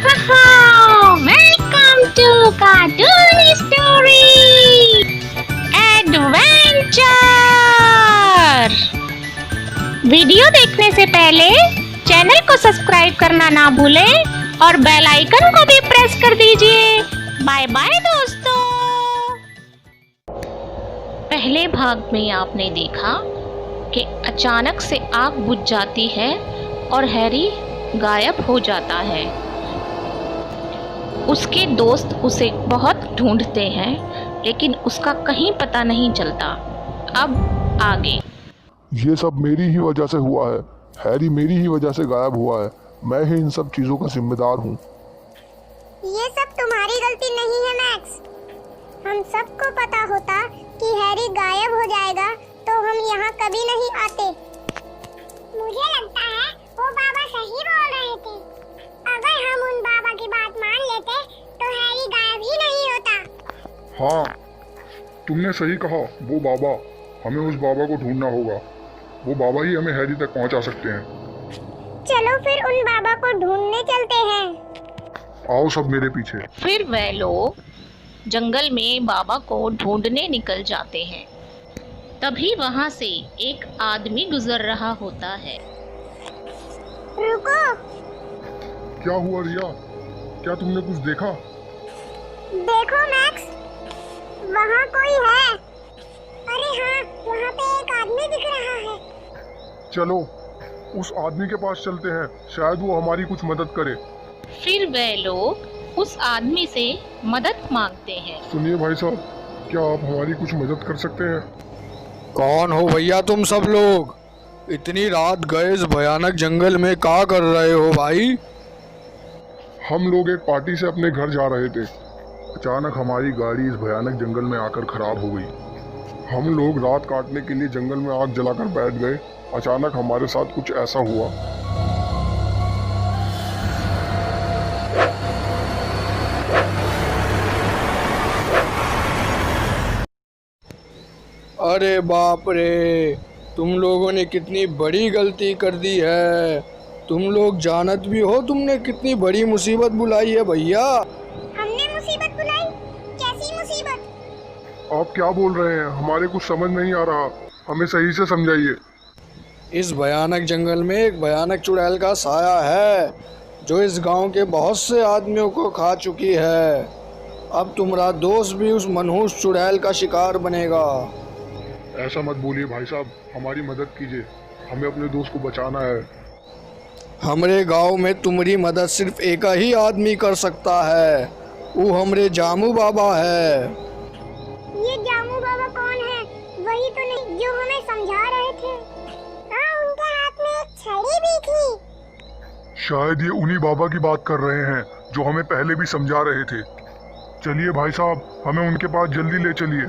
Welcome to cartoon story adventure. Video देखने से पहले चैनल को सब्सक्राइब करना ना भूलें और बेल आइकन को भी प्रेस कर दीजिए। बाय बाय दोस्तों। पहले भाग में आपने देखा कि अचानक से आग बुझ जाती है और हैरी गायब हो जाता है। उसके दोस्त उसे बहुत ढूंढते हैं लेकिन उसका कहीं पता नहीं चलता। अब आगे। ये सब मेरी ही वजह से हुआ है। हैरी मेरी ही वजह से गायब हुआ है। मैं ही इन सब चीज़ों का जिम्मेदार हूँ। ये सब तुम्हारी गलती नहीं है मैक्स। हम सबको पता होता कि हैरी गायब हो जाएगा तो हम यहाँ कभी नहीं आते। मुझे लगता है वो बाबा सही बोल रहे थे। अगर हम उन बाबा की बात मान लेते तो हैरी गायब ही नहीं होता। हाँ, तुमने सही कहा। वो बाबा, हमें उस बाबा को ढूंढना होगा। वो बाबा ही हमें हैरी तक पहुंचा सकते हैं। चलो फिर उन बाबा को ढूंढने चलते हैं। आओ सब मेरे पीछे। फिर वह लोग जंगल में बाबा को ढूंढने निकल जाते हैं। तभी वहां से एक आदमी गुजर रहा होता है। रुको। क्या हुआ रिया? क्या तुमने कुछ देखा? देखो मैक्स, वहाँ कोई है। अरे हाँ, वहाँ पे एक आदमी दिख रहा है। चलो उस आदमी के पास चलते हैं, शायद वो हमारी कुछ मदद करे। फिर वह लोग उस आदमी से मदद मांगते हैं। सुनिए भाई साहब, क्या आप हमारी कुछ मदद कर सकते हैं? कौन हो भैया तुम सब लोग? इतनी रात गए इस भयानक जंगल में क्या कर रहे हो भाई? हम लोग एक पार्टी से अपने घर जा रहे थे। अचानक हमारी गाड़ी इस भयानक जंगल में आकर खराब हो गई। हम लोग रात काटने के लिए जंगल में आग जलाकर बैठ गए। अचानक हमारे साथ कुछ ऐसा हुआ। अरे बाप रे, तुम लोगों ने कितनी बड़ी गलती कर दी है। तुम लोग जानत भी हो तुमने कितनी बड़ी मुसीबत बुलाई है भैया। हमने मुसीबत बुलाई? कैसी मुसीबत? आप क्या बोल रहे हैं? हमारे कुछ समझ नहीं आ रहा। हमें सही से समझाइए। इस भयानक जंगल में एक भयानक चुड़ैल का साया है जो इस गांव के बहुत से आदमियों को खा चुकी है। अब तुम्हारा दोस्त भी उस मनहूस चुड़ैल का शिकार बनेगा। ऐसा मत बोलिए भाई साहब, हमारी मदद कीजिए। हमें अपने दोस्त को बचाना है। हमरे गांव में तुम्हारी मदद सिर्फ एक ही आदमी कर सकता है। वो हमरे जामू बाबा है। ये जामू बाबा कौन है? वही तो नहीं जो हमें समझा रहे थे। हाँ, उनके हाथ में एक छड़ी भी थी। शायद ये उन्हीं बाबा की बात कर रहे हैं जो हमें पहले भी समझा रहे थे। चलिए भाई साहब, हमें उनके पास जल्दी ले चलिए।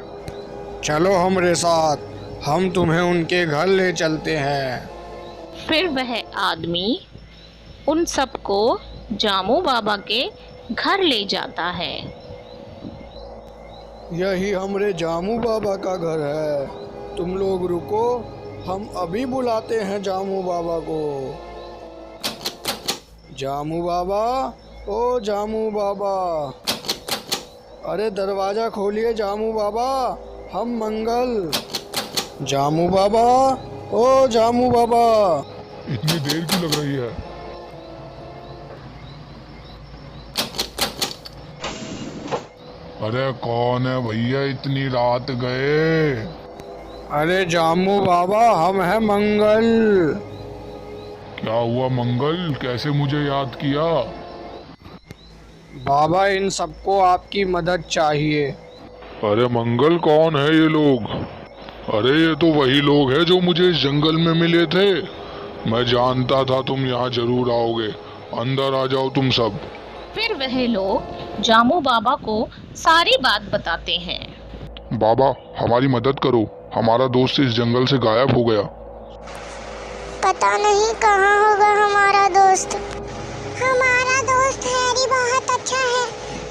चलो हमरे साथ, हम तुम्हें उनके घर ले चलते हैं। फिर वह आदमी उन सबको जामू बाबा के घर ले जाता है। यही हमरे जामू बाबा का घर है। तुम लोग रुको, हम अभी बुलाते हैं जामू बाबा को। जामू बाबा, ओ जामू बाबा, अरे दरवाजा खोलिए जामू बाबा, हम मंगल। जामू बाबा, ओ जामू बाबा। इतनी देर क्यों लग रही है? अरे कौन है भैया, इतनी रात गए? अरे जामू बाबा, हम हैं मंगल। क्या हुआ मंगल, कैसे मुझे याद किया? बाबा, इन सबको आपकी मदद चाहिए। अरे मंगल, कौन है ये लोग? अरे ये तो वही लोग हैं जो मुझे इस जंगल में मिले थे। मैं जानता था तुम यहाँ जरूर आओगे। अंदर आ जाओ तुम सब। फिर वह लोग जामू बाबा को सारी बात बताते हैं। बाबा, हमारी मदद करो। हमारा दोस्त इस जंगल से गायब हो गया। पता नहीं कहाँ होगा हमारा दोस्त। हमारा दोस्त हैरी बहुत अच्छा है।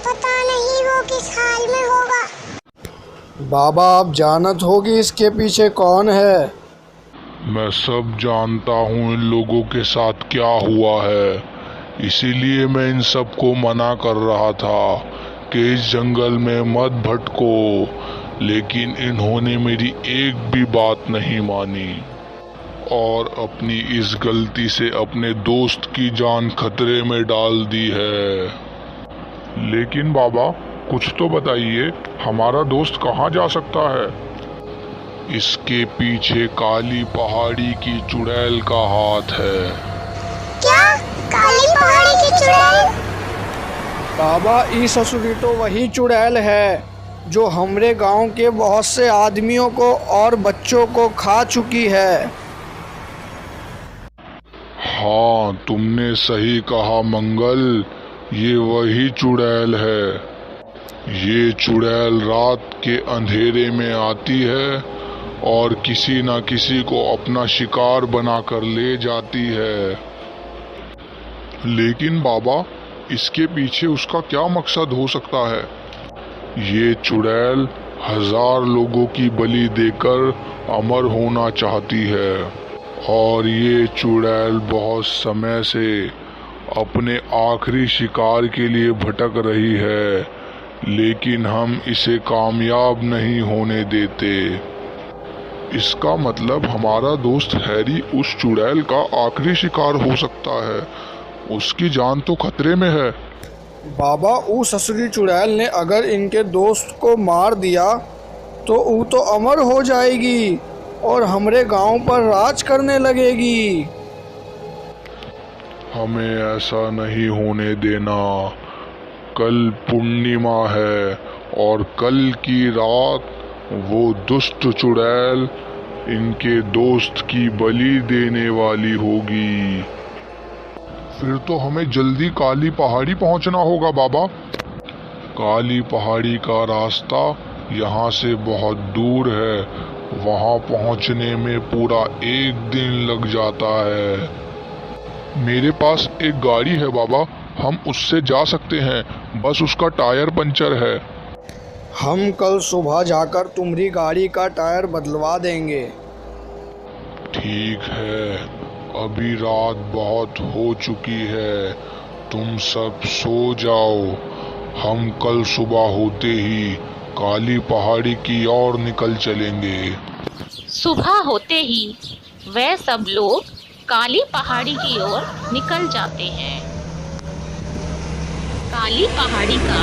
पता नहीं वो किस हाल में होगा। बाबा, आप जानत होगी इसके पीछे कौन है? मैं सब जानता हूँ इन लोगों के साथ क्या हुआ है। इसीलिए मैं इन सबको मना कर रहा था कि इस जंगल में मत भटको, लेकिन इन्होंने मेरी एक भी बात नहीं मानी और अपनी इस गलती से अपने दोस्त की जान खतरे में डाल दी है। लेकिन बाबा, कुछ तो बताइए, हमारा दोस्त कहाँ जा सकता है? इसके पीछे काली पहाड़ी की चुड़ैल का हाथ है। क्या? काली पहाड़ी की चुड़ैल? बाबा, ई ससुरी तो वही चुड़ैल है जो हमरे गांव के बहुत से आदमियों को और बच्चों को खा चुकी है। हाँ, तुमने सही कहा मंगल, ये वही चुड़ैल है। ये चुड़ैल रात के अंधेरे में आती है और किसी न किसी को अपना शिकार बनाकर ले जाती है। लेकिन बाबा, इसके पीछे उसका क्या मकसद हो सकता है? ये चुड़ैल 1000 लोगों की बलि देकर अमर होना चाहती है और ये चुड़ैल बहुत समय से अपने आखिरी शिकार के लिए भटक रही है, लेकिन हम इसे कामयाब नहीं होने देते। इसका मतलब हमारा दोस्त हैरी उस चुड़ैल का आखिरी शिकार हो सकता है। उसकी जान तो खतरे में है। बाबा, ऊ ससुरी चुड़ैल ने अगर इनके दोस्त को मार दिया तो ऊ तो अमर हो जाएगी और हमरे गांव पर राज करने लगेगी। हमें ऐसा नहीं होने देना। कल पूर्णिमा है और कल की रात वो दुष्ट चुड़ैल इनके दोस्त की बलि देने वाली होगी। फिर तो हमें जल्दी काली पहाड़ी पहुंचना होगा बाबा। काली पहाड़ी का रास्ता यहाँ से बहुत दूर है, वहाँ पहुँचने में पूरा 1 दिन लग जाता है। मेरे पास एक गाड़ी है बाबा, हम उससे जा सकते हैं, बस उसका टायर पंचर है। हम कल सुबह जाकर तुम्हारी गाड़ी का टायर बदलवा देंगे। ठीक है, अभी रात बहुत हो चुकी है, तुम सब सो जाओ। हम कल सुबह होते ही काली पहाड़ी की ओर निकल चलेंगे। सुबह होते ही वह सब लोग काली पहाड़ी की ओर निकल जाते हैं। काली पहाड़ी का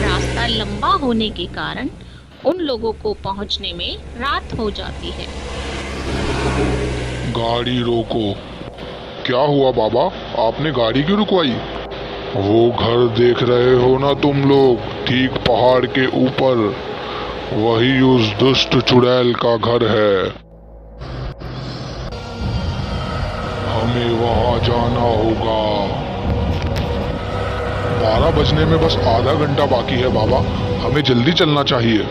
रास्ता लंबा होने के कारण उन लोगों को पहुंचने में रात हो जाती है। गाड़ी रोको। क्या हुआ बाबा, आपने गाड़ी क्यों रुकवाई? वो घर देख रहे हो ना तुम लोग, ठीक पहाड़ के ऊपर, वही उस दुष्ट चुड़ैल का घर है। हमें वहां जाना होगा। 12 बजने में बस आधा घंटा बाकी है बाबा, हमें जल्दी चलना चाहिए।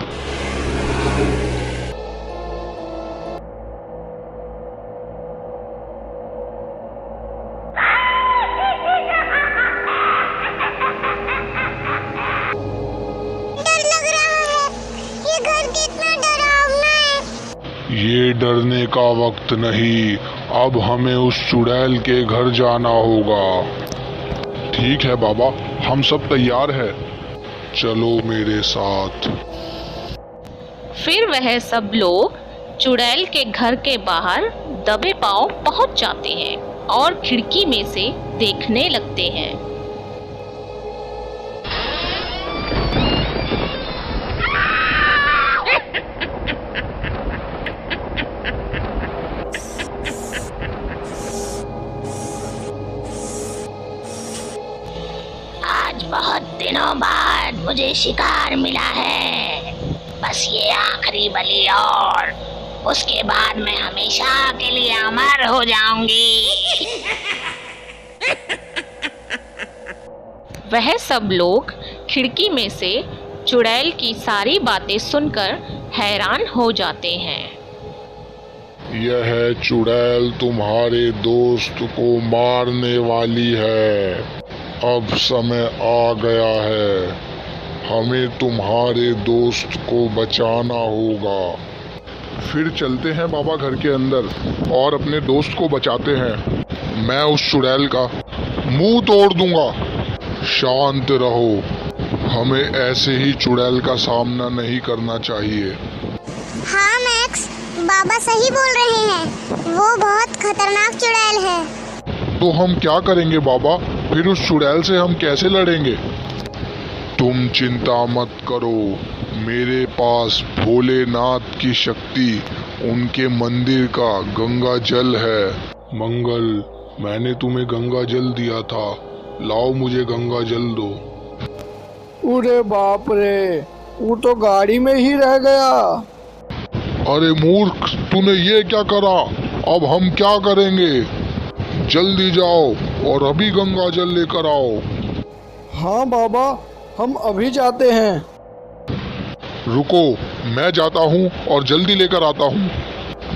ये डरने का वक्त नहीं, अब हमें उस चुड़ैल के घर जाना होगा। ठीक है बाबा, हम सब तैयार हैं, चलो मेरे साथ। फिर वह सब लोग चुड़ैल के घर के बाहर दबे पांव पहुंच जाते हैं और खिड़की में से देखने लगते हैं। आज बहुत दिनों बाद मुझे शिकार मिला है, बस ये आखिरी बलि और उसके बाद मैं हमेशा के लिए अमर हो जाऊंगी। वह सब लोग खिड़की में से चुड़ैल की सारी बातें सुनकर हैरान हो जाते हैं। यह चुड़ैल तुम्हारे दोस्त को मारने वाली है। अब समय आ गया है, हमें तुम्हारे दोस्त को बचाना होगा। फिर चलते हैं बाबा घर के अंदर और अपने दोस्त को बचाते हैं। मैं उस चुड़ैल का मुंह तोड़ दूंगा। शांत रहो, हमें ऐसे ही चुड़ैल का सामना नहीं करना चाहिए। हाँ मैक्स, बाबा सही बोल रहे हैं, वो बहुत खतरनाक चुड़ैल है। तो हम क्या करेंगे बाबा? फिर उस चुड़ैल से हम कैसे लड़ेंगे? तुम चिंता मत करो, मेरे पास भोलेनाथ की शक्ति, उनके मंदिर का गंगा जल है। मंगल, मैंने तुम्हें गंगा जल दिया था, लाओ मुझे गंगा जल दो। अरे बाप रे, वो तो गाड़ी में ही रह गया। अरे मूर्ख, तूने ये क्या करा? अब हम क्या करेंगे? जल्दी जाओ और अभी गंगा जल लेकर आओ। हाँ बाबा, हम अभी जाते हैं। रुको, मैं जाता हूँ और जल्दी लेकर आता हूँ।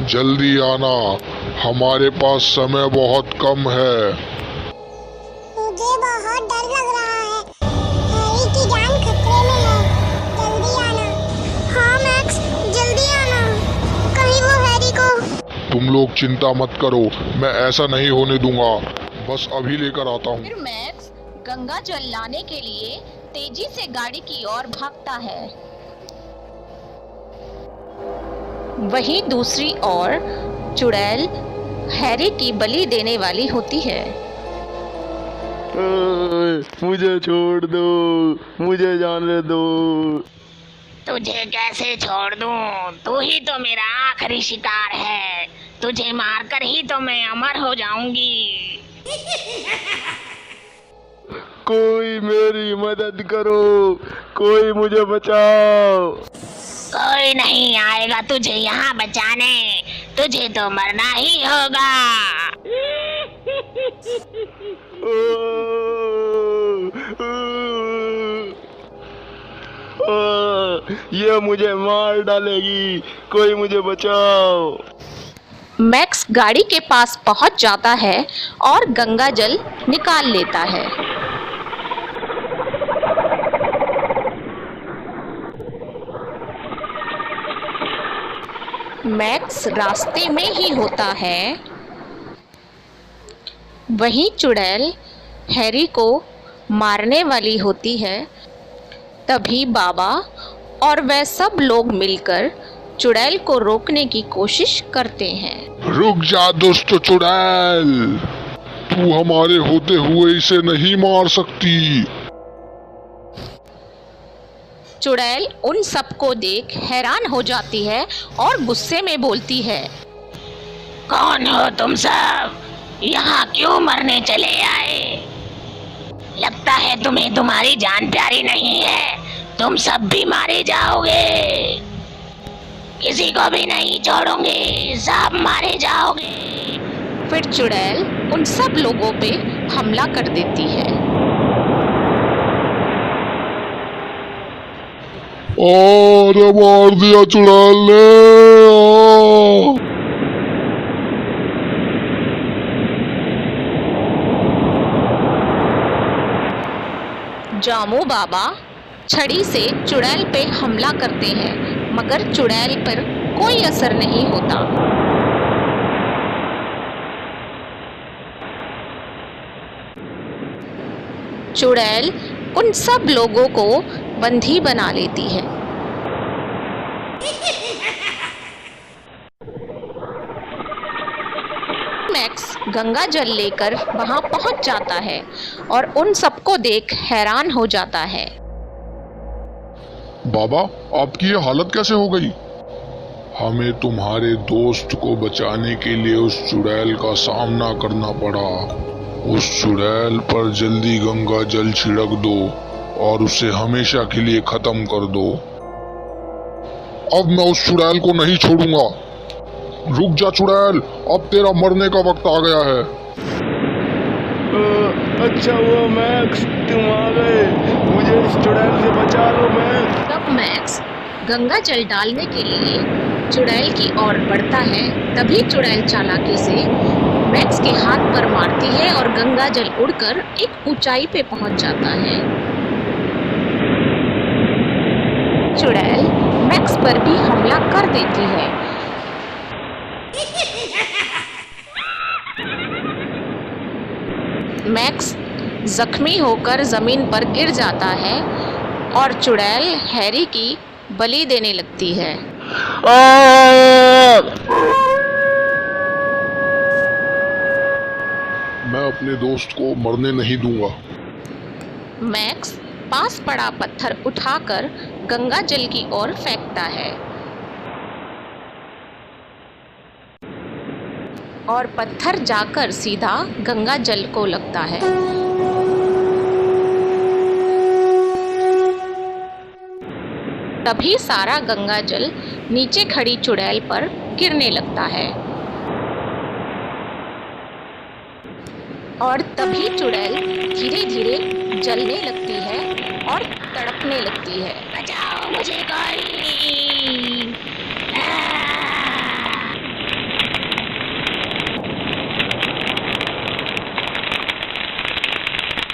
जल्दी आना, हमारे पास समय बहुत कम है। मुझे बहुत डर लग रहा है, हैरी की जान खतरे में है। जल्दी आना। हाँ मैक्स, जल्दी आना, कहीं वो हैरी को। तुम लोग चिंता मत करो, मैं ऐसा नहीं होने दूंगा। बस अभी लेकर आता हूँ। फिर मैक्स गंगा जल लाने के लिए तेजी से गाड़ी की ओर भागता है। वहीं दूसरी ओर चुड़ैल हैरी की बलि देने वाली होती है। मुझे छोड़ दो, मुझे जाने दो। तुझे कैसे छोड़ दूं? तू ही तो मेरा आखिरी शिकार है। तुझे मारकर ही तो मैं अमर हो जाऊंगी। कोई मेरी मदद करो, कोई मुझे बचाओ। कोई नहीं आएगा तुझे यहाँ बचाने, तुझे तो मरना ही होगा। ये मुझे मार डालेगी, कोई मुझे बचाओ। मैक्स गाड़ी के पास पहुंच जाता है और गंगा जल निकाल लेता है। मैक्स रास्ते में ही होता है। वहीं चुड़ैल हैरी को मारने वाली होती है। तभी बाबा और वह सब लोग मिलकर चुड़ैल को रोकने की कोशिश करते हैं। रुक जा दोस्त चुड़ैल, तू हमारे होते हुए इसे नहीं मार सकती। चुड़ैल उन सबको देख हैरान हो जाती है और गुस्से में बोलती है, कौन हो तुम सब? यहाँ क्यों मरने चले आए? लगता है तुम्हें तुम्हारी जान प्यारी नहीं है। तुम सब भी मारे जाओगे। किसी को भी नहीं छोड़ूंगी, सब मारे जाओगे। फिर चुड़ैल उन सब लोगों पे हमला कर देती है। और मार दिया चुड़ैल ने। जामू बाबा छड़ी से चुड़ैल पे हमला करते हैं, मगर चुड़ैल पर कोई असर नहीं होता। चुड़ैल उन सब लोगों को बंदी बना लेती है। मैक्स गंगा जल लेकर वहां पहुंच जाता है और उन सबको देख हैरान हो जाता है। बाबा, आपकी ये हालत कैसे हो गई? हमें तुम्हारे दोस्त को बचाने के लिए उस चुड़ैल का सामना करना पड़ा। उस चुड़ैल पर जल्दी गंगा जल छिड़क दो और उसे हमेशा के लिए खत्म कर दो। अब मैं उस चुड़ैल को नहीं छोड़ूंगा। रुक जा चुड़ैल, अब तेरा मरने का वक्त आ गया है। अच्छा हुआ मैक्स, तुम आ गए। मुझे इस चुड़ैल से बचा लो मैक्स। तब मैक्स गंगा जल डालने के लिए चुड़ैल की ओर बढ़ता है। तभी चुड़ैल चालाकी से मैक्स के हाथ पर मारती है और गंगा जल उड़कर एक ऊंचाई पे पहुंच जाता है। चुड़ैल मैक्स पर भी हमला कर देती है। मैक्स जख्मी होकर ज़मीन पर गिर जाता है और चुड़ैल हैरी की बलि देने लगती है। मैं अपने दोस्त को मरने नहीं दूंगा। मैक्स पास पड़ा पत्थर उठाकर गंगा जल की ओर फेंकता है और पत्थर जाकर सीधा गंगा जल को लगता है। तभी सारा गंगा जल नीचे खड़ी चुड़ैल पर गिरने लगता है और तभी चुड़ैल धीरे धीरे जलने लगती है और तड़पने लगती है। बचाओ मुझे कोई!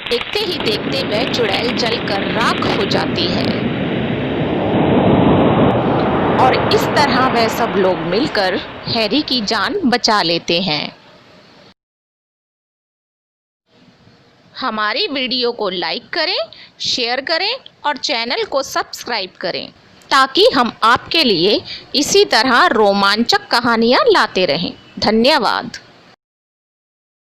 देखते ही देखते वह चुड़ैल जलकर राख हो जाती है और इस तरह वह सब लोग मिलकर हैरी की जान बचा लेते हैं। हमारी वीडियो को लाइक करें, शेयर करें और चैनल को सब्सक्राइब करें ताकि हम आपके लिए इसी तरह रोमांचक कहानियाँ लाते रहें। धन्यवाद।